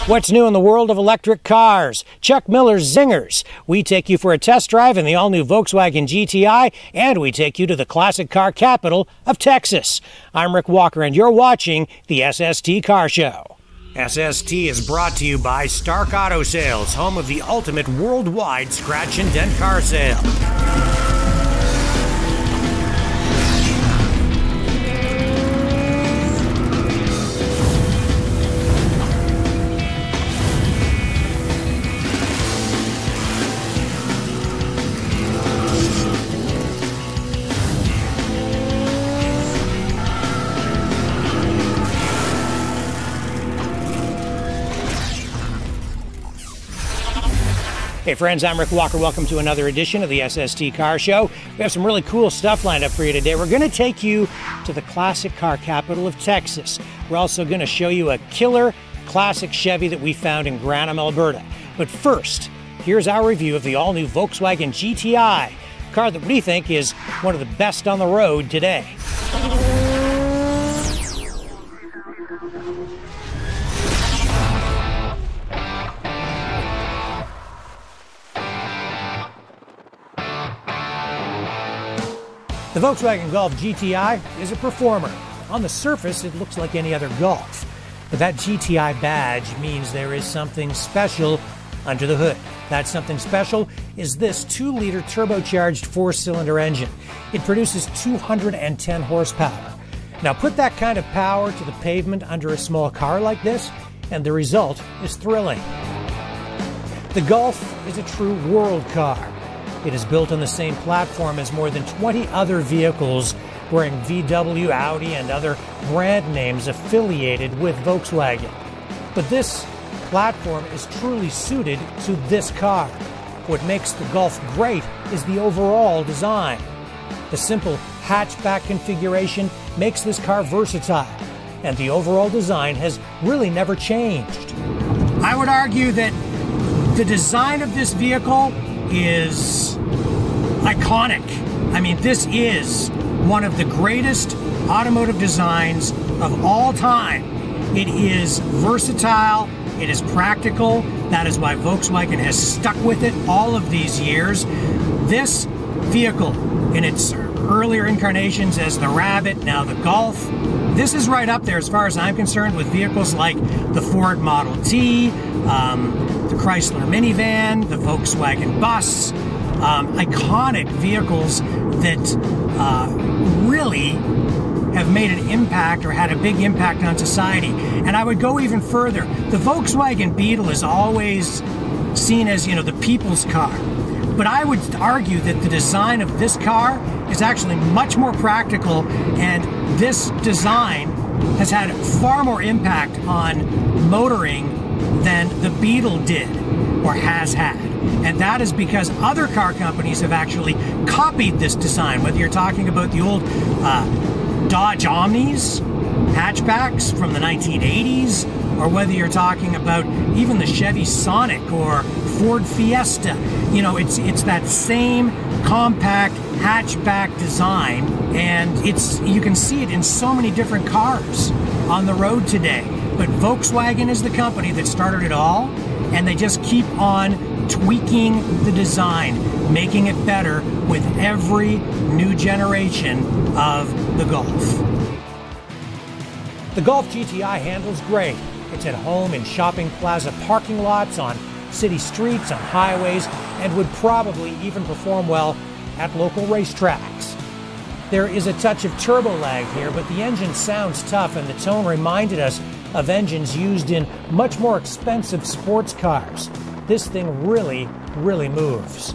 What's new in the world of electric cars? Chuck Miller's Zingers. We take you for a test drive in the all-new Volkswagen GTI, and we take you to the classic car capital of Texas. I'm Rick Walker, and you're watching the SST Car Show. SST is brought to you by Stark Auto Sales, home of the ultimate worldwide scratch and dent car sale. Hey friends, I'm Rick Walker. Welcome to another edition of the SST Car Show. We have some really cool stuff lined up for you today. We're going to take you to the classic car capital of Texas. We're also going to show you a killer classic Chevy that we found in Granham, Alberta. But first, here's our review of the all-new Volkswagen GTI, a car that we think is one of the best on the road today. The Volkswagen Golf GTI is a performer. On the surface, it looks like any other Golf. But that GTI badge means there is something special under the hood. That something special is this 2-liter turbocharged 4-cylinder engine. It produces 210 horsepower. Now put that kind of power to the pavement under a small car like this, and the result is thrilling. The Golf is a true world car. It is built on the same platform as more than 20 other vehicles wearing VW, Audi, and other brand names affiliated with Volkswagen. But this platform is truly suited to this car. What makes the Golf great is the overall design. The simple hatchback configuration makes this car versatile, and the overall design has really never changed. I would argue that the design of this vehicle is iconic. I mean, this is one of the greatest automotive designs of all time. It is versatile, it is practical. That is why Volkswagen has stuck with it all of these years. This vehicle, in its earlier incarnations as the Rabbit, now the Golf, this is right up there as far as I'm concerned with vehicles like the Ford Model T, the Chrysler minivan, the Volkswagen bus, iconic vehicles that really have made an impact or had a big impact on society. And I would go even further. The Volkswagen Beetle is always seen as, you know, the people's car. But I would argue that the design of this car is actually much more practical, and this design has had far more impact on motoring than the Beetle did or has had. And that is because other car companies have actually copied this design, whether you're talking about the old Dodge Omnis hatchbacks from the 1980s, or whether you're talking about even the Chevy Sonic or Ford Fiesta. You know, it's that same compact hatchback design, and you can see it in so many different cars on the road today. But Volkswagen is the company that started it all, and they just keep on tweaking the design, making it better with every new generation of the Golf. The Golf GTI handles great. It's at home in shopping plaza parking lots, on city streets, on highways, and would probably even perform well at local racetracks. There is a touch of turbo lag here, but the engine sounds tough, and the tone reminded us of engines used in much more expensive sports cars. This thing really moves.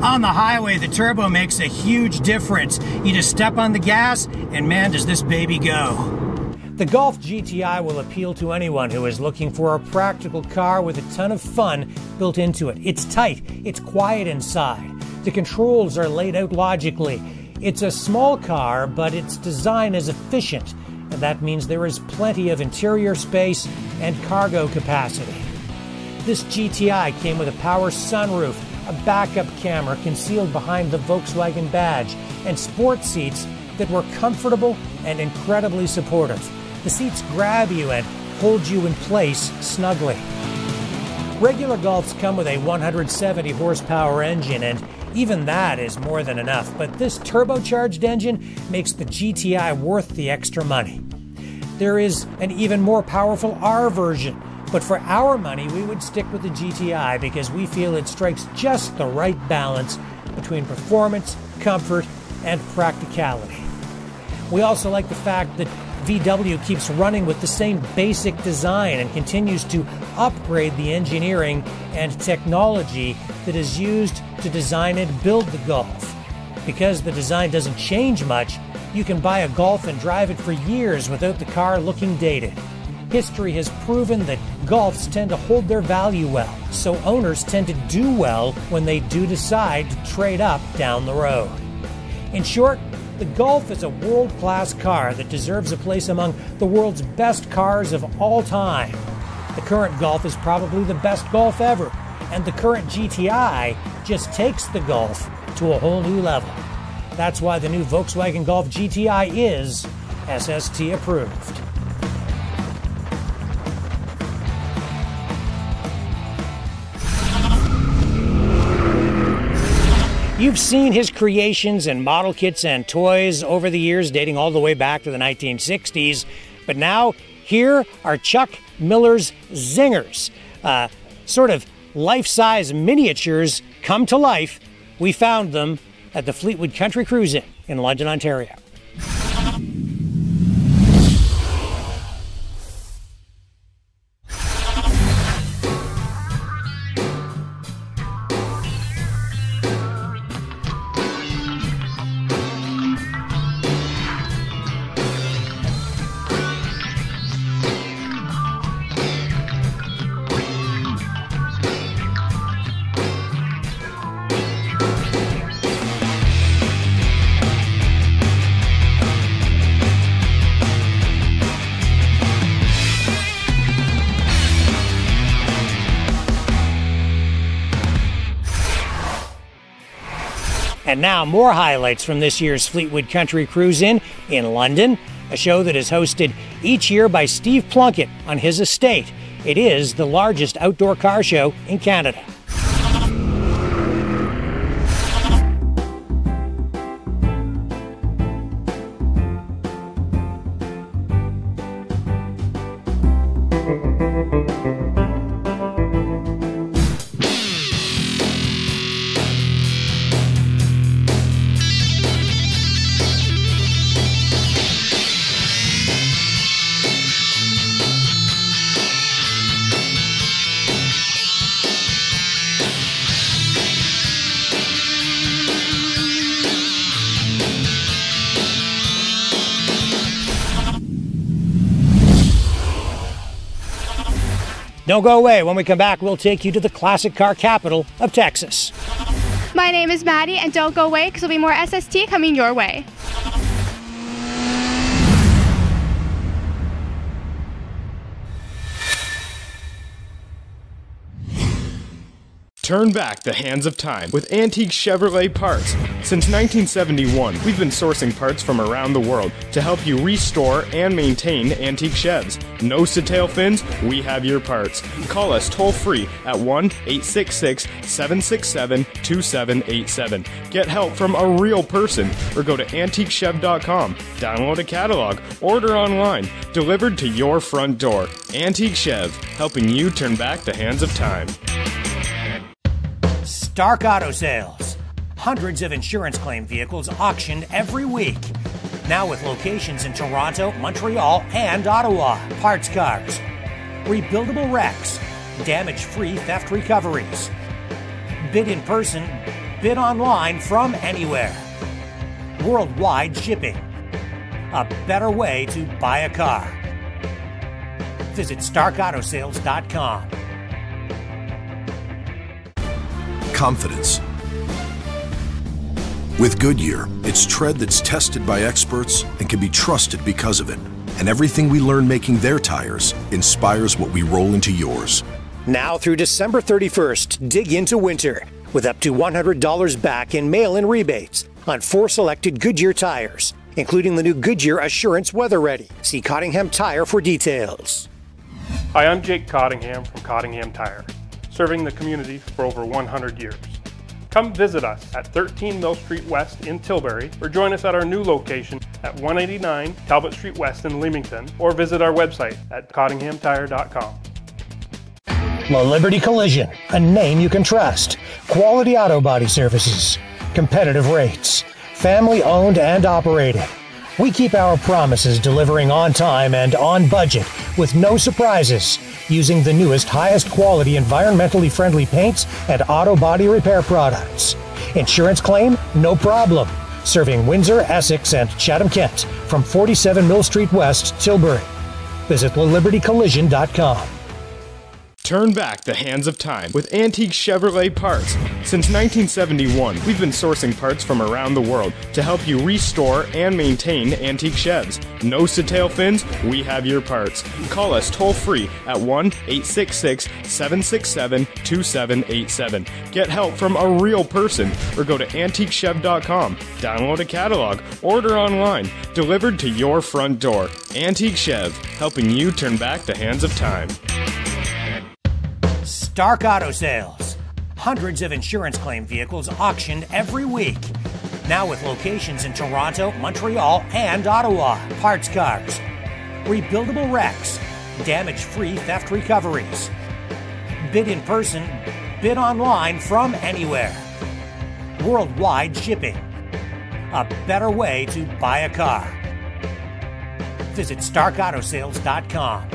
On the highway, the turbo makes a huge difference. You just step on the gas, and man, does this baby go. The Golf GTI will appeal to anyone who is looking for a practical car with a ton of fun built into it. It's tight, it's quiet inside. The controls are laid out logically. It's a small car, but its design is efficient, and that means there is plenty of interior space and cargo capacity. This GTI came with a power sunroof, a backup camera concealed behind the Volkswagen badge, and sports seats that were comfortable and incredibly supportive. The seats grab you and hold you in place snugly. Regular Golfs come with a 170 horsepower engine, and even that is more than enough, but this turbocharged engine makes the GTI worth the extra money. There is an even more powerful R version, but for our money we would stick with the GTI because we feel it strikes just the right balance between performance, comfort, and practicality. We also like the fact that VW keeps running with the same basic design and continues to upgrade the engineering and technology that is used to design and build the Golf. Because the design doesn't change much, you can buy a Golf and drive it for years without the car looking dated. History has proven that Golfs tend to hold their value well, so owners tend to do well when they do decide to trade up down the road. In short, the Golf is a world-class car that deserves a place among the world's best cars of all time. The current Golf is probably the best Golf ever, and the current GTI just takes the Golf to a whole new level. That's why the new Volkswagen Golf GTI is SST approved. You've seen his creations in model kits and toys over the years, dating all the way back to the 1960s. But now, here are Chuck Miller's Zingers. Sort of life-size miniatures come to life. We found them at the Fleetwood Country Cruise Inn in London, Ontario. And now more highlights from this year's Fleetwood Country Cruise Inn in London, a show that is hosted each year by Steve Plunkett on his estate. It is the largest outdoor car show in Canada. Don't go away. When we come back, we'll take you to the classic car capital of Texas. My name is Maddie, and don't go away because there'll be more SST coming your way. Turn back the hands of time with antique Chevrolet parts. Since 1971, we've been sourcing parts from around the world to help you restore and maintain antique Chevs. Nose to tail fins, we have your parts. Call us toll free at 1-866-767-2787. Get help from a real person or go to antiquechev.com. Download a catalog, order online, delivered to your front door. Antique Chev, helping you turn back the hands of time. Stark Auto Sales. Hundreds of insurance claim vehicles auctioned every week. Now with locations in Toronto, Montreal, and Ottawa. Parts cars, rebuildable wrecks, damage-free theft recoveries. Bid in person, bid online from anywhere. Worldwide shipping. A better way to buy a car. Visit StarkAutoSales.com. Confidence. With Goodyear, it's tread that's tested by experts and can be trusted because of it. And everything we learn making their tires inspires what we roll into yours. Now through December 31st, dig into winter with up to $100 back in mail-in rebates on 4 selected Goodyear tires, including the new Goodyear Assurance Weather Ready. See Cottingham Tire for details. Hi, I'm Jake Cottingham from Cottingham Tire. serving the community for over 100 years. Come visit us at 13 Mill Street West in Tilbury, or join us at our new location at 189 Talbot Street West in Leamington, or visit our website at cottinghamtire.com. La Liberty Collision, a name you can trust. Quality auto body services, competitive rates, family owned and operated. We keep our promises, delivering on time and on budget with no surprises, using the newest, highest quality, environmentally friendly paints and auto body repair products. Insurance claim? No problem. Serving Windsor, Essex, and Chatham-Kent from 47 Mill Street West, Tilbury. Visit LaLibertyCollision.com. Turn back the hands of time with antique Chevrolet parts. Since 1971, we've been sourcing parts from around the world to help you restore and maintain antique Chevs. Nose to tail fins, we have your parts. Call us toll free at 1-866-767-2787. Get help from a real person, or go to antiquechev.com. Download a catalog, order online, delivered to your front door. Antique Chev, helping you turn back the hands of time. Stark Auto Sales. Hundreds of insurance claim vehicles auctioned every week. Now with locations in Toronto, Montreal, and Ottawa. Parts cars, rebuildable wrecks, damage-free theft recoveries. Bid in person, bid online from anywhere. Worldwide shipping. A better way to buy a car. Visit StarkAutoSales.com.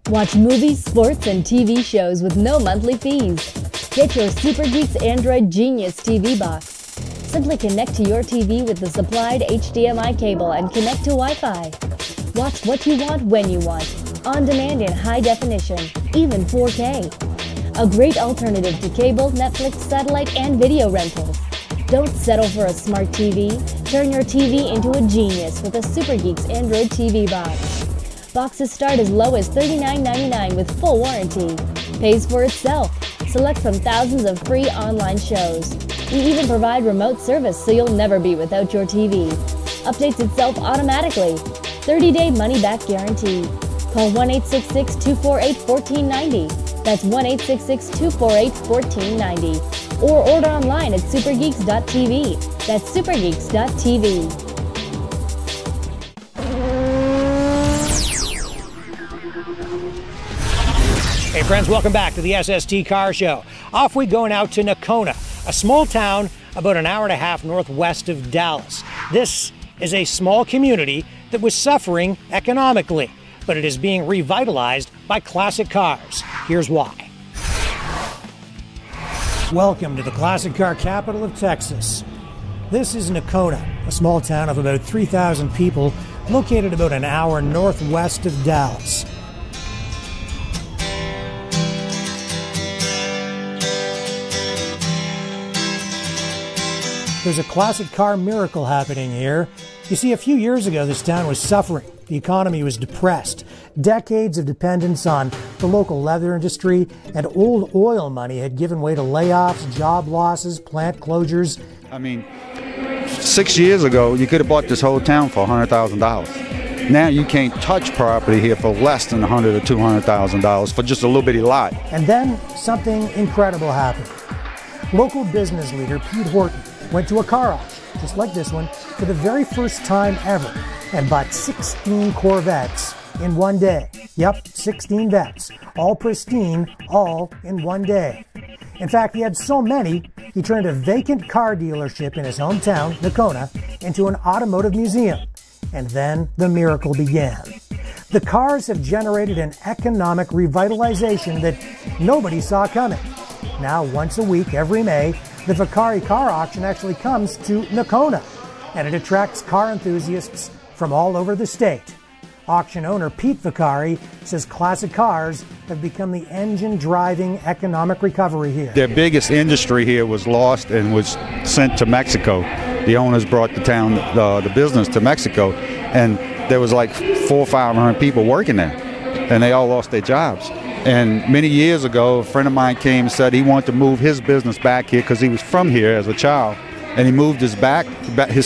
Watch movies, sports, and TV shows with no monthly fees. Get your Super Geeks Android Genius TV box. Simply connect to your TV with the supplied HDMI cable and connect to Wi-Fi. Watch what you want when you want, on demand in high definition, even 4K. A great alternative to cable, Netflix, satellite, and video rentals. Don't settle for a smart TV. Turn your TV into a genius with a Super Geeks Android TV box. Boxes start as low as $39.99 with full warranty. Pays for itself. Select from thousands of free online shows. We even provide remote service so you'll never be without your TV. Updates itself automatically. 30-day money-back guarantee. Call 1-866-248-1490. That's 1-866-248-1490. Or order online at supergeeks.tv. That's supergeeks.tv. Hey friends, welcome back to the SST Car Show. Off we go now to Nakona, a small town about an hour and a half northwest of Dallas. This is a small community that was suffering economically, but it is being revitalized by classic cars. Here's why. Welcome to the classic car capital of Texas. This is Nakona, a small town of about 3,000 people located about an hour northwest of Dallas. There's a classic car miracle happening here. You see, a few years ago, this town was suffering. The economy was depressed. Decades of dependence on the local leather industry and old oil money had given way to layoffs, job losses, plant closures. I mean, 6 years ago, you could have bought this whole town for $100,000. Now you can't touch property here for less than $100,000 or $200,000 for just a little bitty lot. And then something incredible happened. Local business leader Pete Horton went to a car auction, just like this one, for the very first time ever, and bought 16 Corvettes in one day. Yep, 16 vets, all pristine, all in one day. In fact, he had so many, he turned a vacant car dealership in his hometown, Nakona, into an automotive museum. And then the miracle began. The cars have generated an economic revitalization that nobody saw coming. Now, once a week, every May, the Vicari Car Auction actually comes to Nakona, and it attracts car enthusiasts from all over the state. Auction owner Pete Vicari says classic cars have become the engine driving economic recovery here. Their biggest industry here was lost and was sent to Mexico. The owners brought the town, the business to Mexico, and there was like 400 or 500 people working there, and they all lost their jobs. And many years ago, a friend of mine came and said he wanted to move his business back here because he was from here as a child. And he moved his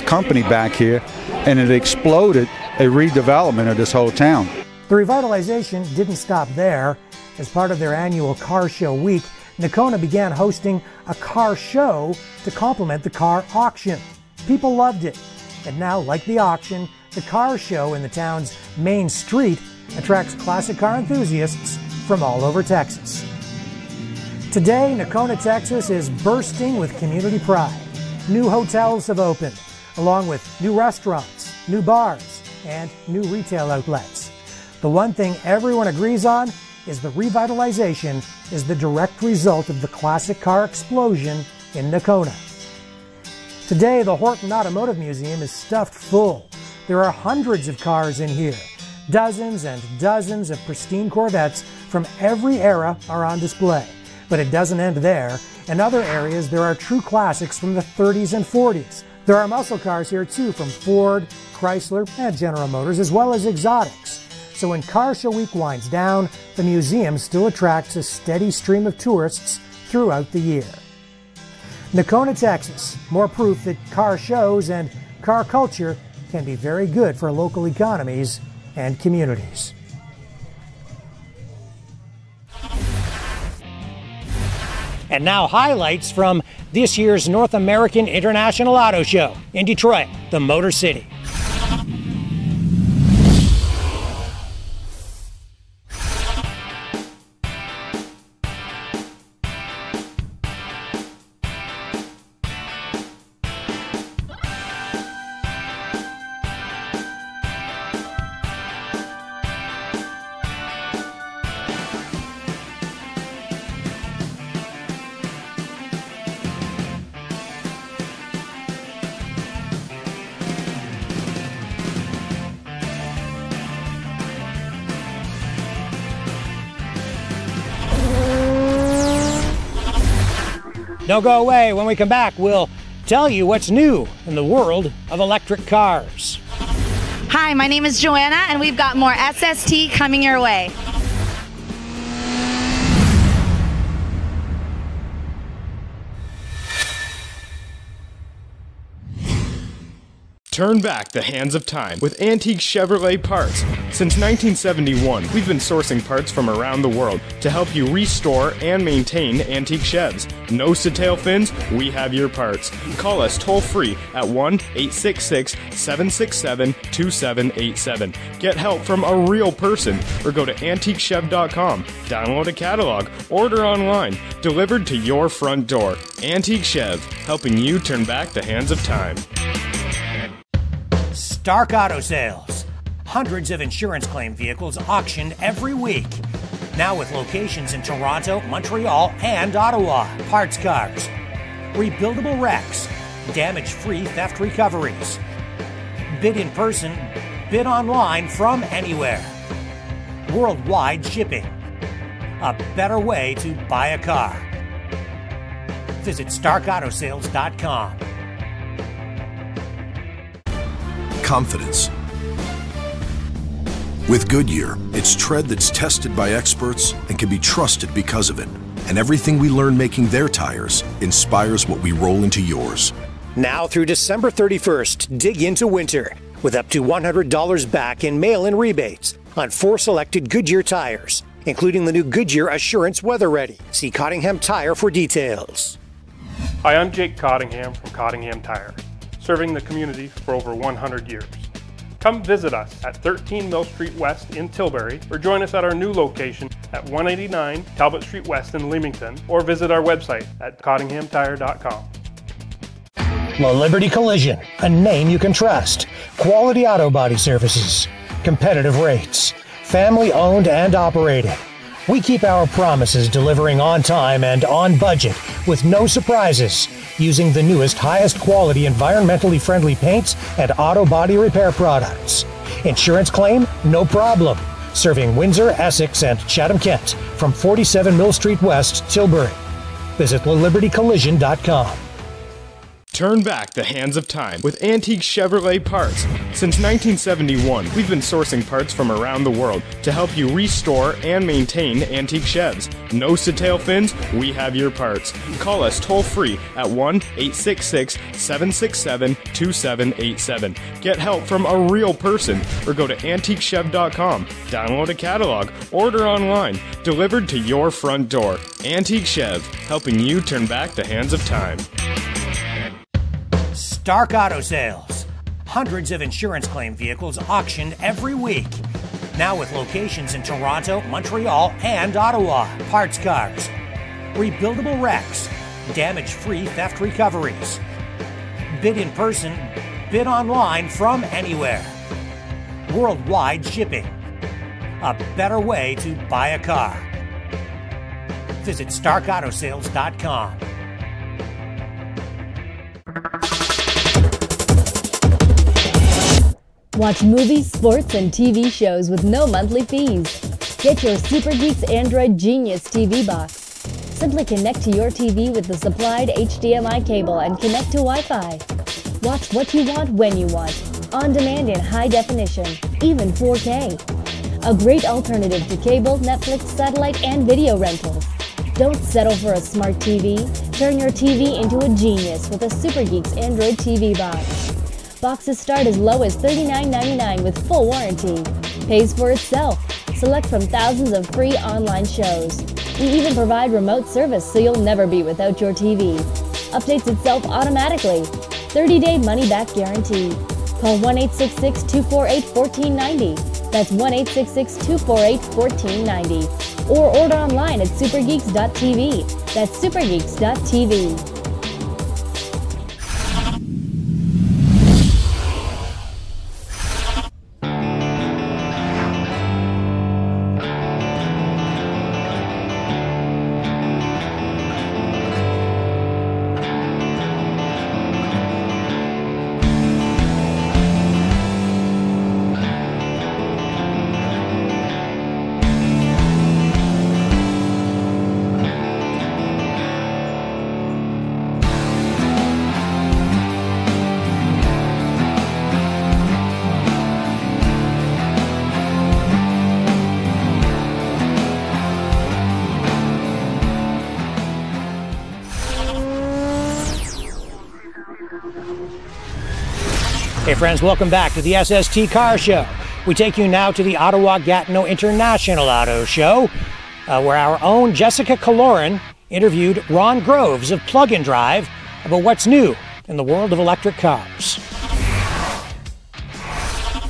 company back here, and it exploded. a redevelopment of this whole town. The revitalization didn't stop there. As part of their annual Car Show Week, Nakona began hosting a car show to complement the car auction. People loved it, and now, like the auction, the car show in the town's main street attracts classic car enthusiasts from all over Texas. Today, Nakona, Texas is bursting with community pride. New hotels have opened, along with new restaurants, new bars, and new retail outlets. The one thing everyone agrees on is the revitalization is the direct result of the classic car explosion in Nakona. Today, the Horton Automotive Museum is stuffed full. There are hundreds of cars in here. Dozens and dozens of pristine Corvettes from every era are on display. But it doesn't end there. In other areas, there are true classics from the 30s and 40s. There are muscle cars here too, from Ford, Chrysler, and General Motors, as well as exotics. So when Car Show Week winds down, the museum still attracts a steady stream of tourists throughout the year. Nakona, Texas, more proof that car shows and car culture can be very good for local economies and communities. And now highlights from this year's North American International Auto Show in Detroit, the Motor City. Don't go away. When we come back, we'll tell you what's new in the world of electric cars. Hi, my name is Joanna, and we've got more SST coming your way. Turn back the hands of time with antique Chevrolet parts. Since 1971, we've been sourcing parts from around the world to help you restore and maintain antique Chevs. Nose to tail fins, we have your parts. Call us toll free at 1-866-767-2787. Get help from a real person or go to antiquechev.com. Download a catalog, order online, delivered to your front door. Antique Chev, helping you turn back the hands of time. Stark Auto Sales. Hundreds of insurance claim vehicles auctioned every week. Now with locations in Toronto, Montreal, and Ottawa. Parts cars, rebuildable wrecks, damage-free theft recoveries. Bid in person, bid online from anywhere. Worldwide shipping. A better way to buy a car. Visit starkautosales.com. Confidence. With Goodyear, it's tread that's tested by experts and can be trusted because of it. And everything we learn making their tires inspires what we roll into yours. Now through December 31st, dig into winter with up to $100 back in mail-in rebates on 4 selected Goodyear tires, including the new Goodyear Assurance Weather Ready. See Cottingham Tire for details. Hi, I'm Jake Cottingham from Cottingham Tire, serving the community for over 100 years. Come visit us at 13 Mill Street West in Tilbury, or join us at our new location at 189 Talbot Street West in Leamington, or visit our website at cottinghamtire.com. La Liberty Collision, a name you can trust. Quality auto body services, competitive rates, family owned and operated. We keep our promises, delivering on time and on budget with no surprises, using the newest, highest quality, environmentally friendly paints and auto body repair products. Insurance claim? No problem. Serving Windsor, Essex, and Chatham-Kent from 47 Mill Street West, Tilbury. Visit LaLibertyCollision.com. Turn back the hands of time with antique Chevrolet parts. Since 1971, we've been sourcing parts from around the world to help you restore and maintain antique Chevs. Nose to tail fins, we have your parts. Call us toll free at 1-866-767-2787. Get help from a real person or go to antiquechev.com. Download a catalog, order online, delivered to your front door. Antique Chev, helping you turn back the hands of time. Stark Auto Sales. Hundreds of insurance claim vehicles auctioned every week. Now with locations in Toronto, Montreal, and Ottawa. Parts cars, rebuildable wrecks, damage-free theft recoveries. Bid in person, bid online from anywhere. Worldwide shipping. A better way to buy a car. Visit starkautosales.com. Watch movies, sports, and TV shows with no monthly fees. Get your Super Geeks Android Genius TV box. Simply connect to your TV with the supplied HDMI cable and connect to Wi-Fi. Watch what you want when you want, on demand in high definition, even 4K. A great alternative to cable, Netflix, satellite, and video rentals. Don't settle for a smart TV. Turn your TV into a genius with a Super Geeks Android TV box. Boxes start as low as $39.99 with full warranty. Pays for itself. Select from thousands of free online shows. We even provide remote service so you'll never be without your TV. Updates itself automatically. 30-day money-back guarantee. Call 1-866-248-1490. That's 1-866-248-1490. Or order online at supergeeks.tv. That's supergeeks.tv. Hey friends, welcome back to the SST Car Show. We take you now to the Ottawa-Gatineau International Auto Show, where our own Jessica Kaloran interviewed Ron Groves of Plug and Drive about what's new in the world of electric cars.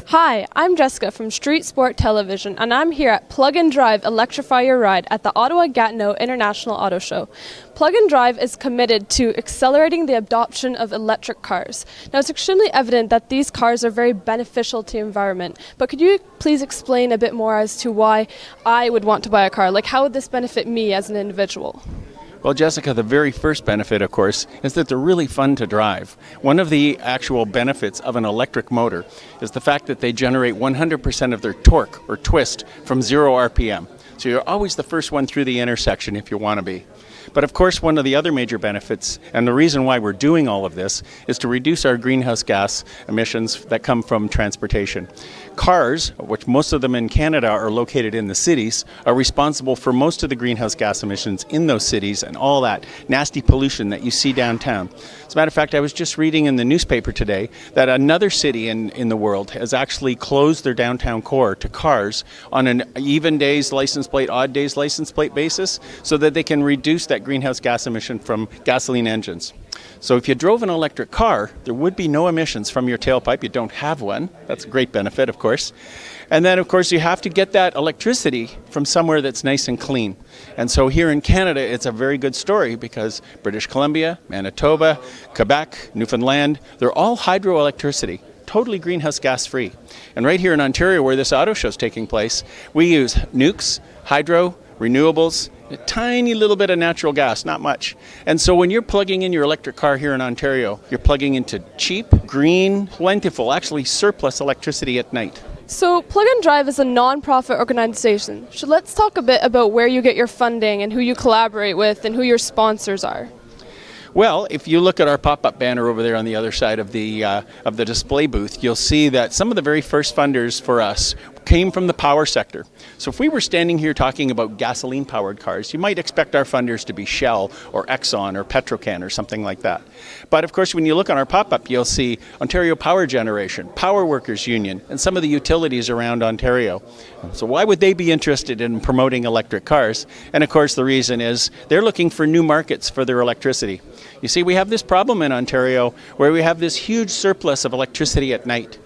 Hi, I'm Jessica from Street Sport Television, and I'm here at Plug and Drive Electrify Your Ride at the Ottawa-Gatineau International Auto Show. Plug and Drive is committed to accelerating the adoption of electric cars. Now, it's extremely evident that these cars are very beneficial to the environment, but could you please explain a bit more as to why I would want to buy a car? Like, how would this benefit me as an individual? Well, Jessica, the very first benefit, of course, is that they're really fun to drive. One of the actual benefits of an electric motor is the fact that they generate 100% of their torque or twist from 0 RPM. So you're always the first one through the intersection if you want to be. But of course, one of the other major benefits, and the reason why we're doing all of this, is to reduce our greenhouse gas emissions that come from transportation. Cars, which most of them in Canada are located in the cities, are responsible for most of the greenhouse gas emissions in those cities and all that nasty pollution that you see downtown. As a matter of fact, I was just reading in the newspaper today that another city in the world has actually closed their downtown core to cars on an even days license plate, odd days license plate basis so that they can reduce that greenhouse gas emission from gasoline engines. So if you drove an electric car, there would be no emissions from your tailpipe. You don't have one. That's a great benefit, of course. And then, of course, you have to get that electricity from somewhere that's nice and clean. And so here in Canada, it's a very good story because British Columbia, Manitoba, Quebec, Newfoundland, they're all hydroelectricity, totally greenhouse gas free. And right here in Ontario, where this auto show is taking place, we use nukes, hydro, renewables, a tiny little bit of natural gas, not much. And so when you're plugging in your electric car here in Ontario, you're plugging into cheap, green, plentiful, actually surplus electricity at night. So Plug and Drive is a non-profit organization. So let's talk a bit about where you get your funding and who you collaborate with and who your sponsors are. Well, if you look at our pop-up banner over there on the other side of the display booth, you'll see that some of the very first funders for us came from the power sector. So if we were standing here talking about gasoline-powered cars, you might expect our funders to be Shell or Exxon or Petrocan or something like that. But of course, when you look on our pop-up, you'll see Ontario Power Generation, Power Workers Union, and some of the utilities around Ontario. So why would they be interested in promoting electric cars? And of course, the reason is they're looking for new markets for their electricity. You see, we have this problem in Ontario where we have this huge surplus of electricity at night.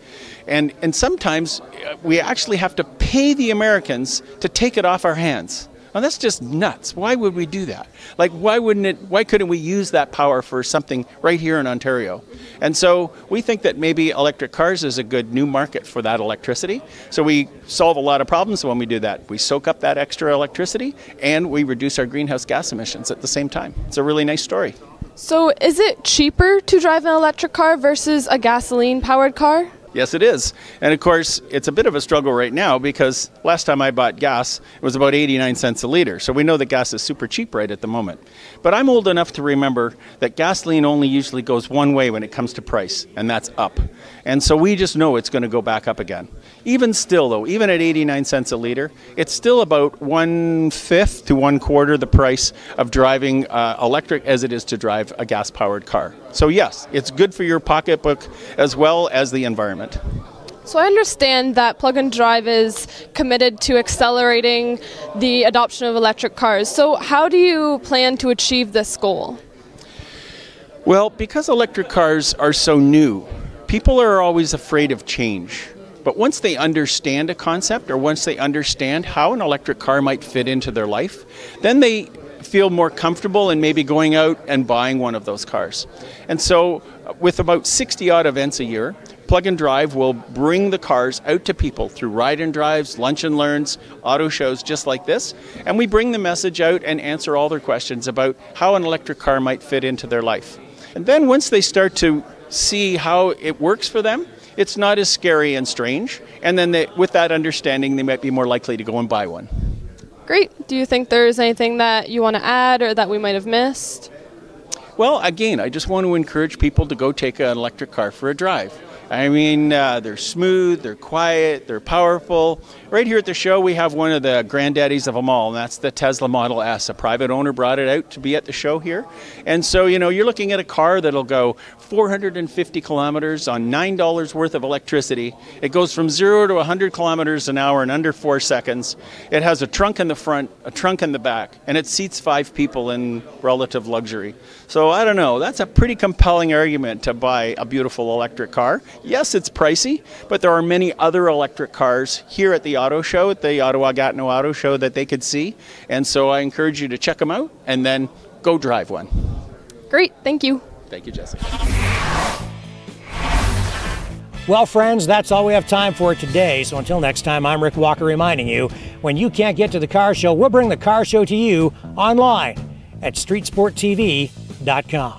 And sometimes we actually have to pay the Americans to take it off our hands. Now that's just nuts. Why would we do that? Like, why couldn't we use that power for something right here in Ontario? And so we think that maybe electric cars is a good new market for that electricity. So we solve a lot of problems when we do that. We soak up that extra electricity and we reduce our greenhouse gas emissions at the same time. It's a really nice story. So is it cheaper to drive an electric car versus a gasoline-powered car? Yes, it is. And of course, it's a bit of a struggle right now because last time I bought gas, it was about 89 cents a liter. So we know that gas is super cheap right at the moment. But I'm old enough to remember that gasoline only usually goes one way when it comes to price, and that's up. And so we just know it's going to go back up again. Even still, though, even at 89 cents a liter, it's still about 1/5 to 1/4 the price of driving electric as it is to drive a gas-powered car. So yes, it's good for your pocketbook as well as the environment. So I understand that Plug and Drive is committed to accelerating the adoption of electric cars. So how do you plan to achieve this goal? Well, because electric cars are so new, people are always afraid of change. But once they understand a concept or once they understand how an electric car might fit into their life, then they feel more comfortable in maybe going out and buying one of those cars. And so with about 60 odd events a year, Plug and Drive will bring the cars out to people through ride and drives, lunch and learns, auto shows just like this. And we bring the message out and answer all their questions about how an electric car might fit into their life. And then once they start to see how it works for them, it's not as scary and strange. And then with that understanding, they might be more likely to go and buy one. Great. Do you think there's anything that you want to add or that we might have missed? Well, again, I just want to encourage people to go take an electric car for a drive. I mean, they're smooth, they're quiet, they're powerful. Right here at the show, we have one of the granddaddies of them all, and that's the Tesla Model S. A private owner brought it out to be at the show here. And so, you know, you're looking at a car that'll go 450 kilometers on $9 worth of electricity. It goes from 0 to 100 kilometers an hour in under 4 seconds. It has a trunk in the front, a trunk in the back, and it seats 5 people in relative luxury. So I don't know, that's a pretty compelling argument to buy a beautiful electric car. Yes, it's pricey, but there are many other electric cars here at the auto show, at the Ottawa-Gatineau Auto Show that they could see. And so I encourage you to check them out and then go drive one. Great, thank you. Thank you, Jesse. Well, friends, that's all we have time for today. So until next time, I'm Rick Walker reminding you, when you can't get to the car show, we'll bring the car show to you online at streetsporttv.com.